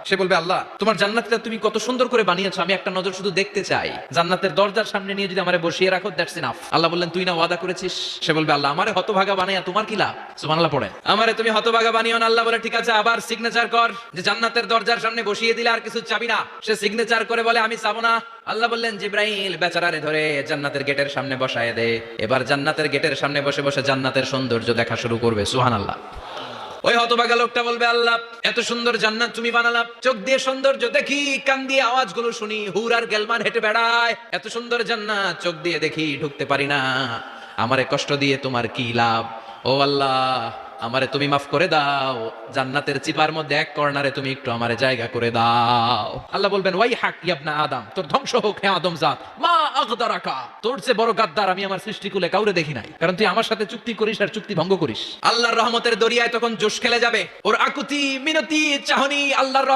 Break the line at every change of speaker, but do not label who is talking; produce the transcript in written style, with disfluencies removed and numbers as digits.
সে বলবে আল্লাহ তোমার জান্নাতটা তুমি কত সুন্দর করে বানিয়েছো, আমি একটা নজর শুধু দেখতে চাই। জান্নাতের দরজার সামনে নিয়ে যদি আমারে বসিয়ে রাখো, দ্যাটস ইনাফ। আল্লাহ বললেন তুই না ওয়াদা করেছিস। সে বলবে আল্লাহ আমারে হতভাগা বানাইয়া তোমার কি লাভ? সুবহানাল্লাহ পড়ে। আমারে তুমি হতভাগা বানিও না। আল্লাহ বলে ঠিক আছে, আবার সিগনেচার কর যে জান্নাতের দরজার সামনে বসিয়ে দিলে আর কিছু চাবি না। সে সিগনেচার করে বলে আমি চাবো না। আল্লাহ বললেন জিব্রাইল বেচারারে ধরে জান্নাতের গেটের সামনে বসায় দে। এবার জান্নাতের গেটের সামনে বসে বসে জান্নাতের সৌন্দর্য দেখা শুরু করবে। সুবহানাল্লাহ। ওই হতভাগা লোকটা বলবে আল্লাহ এত সুন্দর জান্নাত তুমি বানালা, চোখ দিয়ে সৌন্দর্য দেখি, কান দিয়ে আওয়াজগুলো শুনি, হুর আর গেলমান হেঁটে বেড়ায়, এত সুন্দর জান্নাত চোখ দিয়ে দেখি ঢুকতে পারি না, আমারে কষ্ট দিয়ে তোমার কি লাভ? ও আল্লাহ আমারে তুমি মাফ করে দাও, জান্নাতের চিপার মধ্যে এক কর্নারে তুমি একটু আমারে জায়গা করে দাও। আল্লাহ বলবেন ওয়াই হাক ইবনা আদম, তোর ধ্বংস হোক হে আদম জাত, মা আগদারাকা, তোর চেয়ে বড় গাদ্দার আমি আমার সৃষ্টিকুলে কাউরে দেখি নাই, কারণ তুই আমার সাথে চুক্তি করিস আর চুক্তি ভঙ্গ করিস। আল্লাহর রহমতের দরিয়ায় তখন জোশ খেলে যাবে, ওর আকুতি মিনতি চাহনি আল্লাহর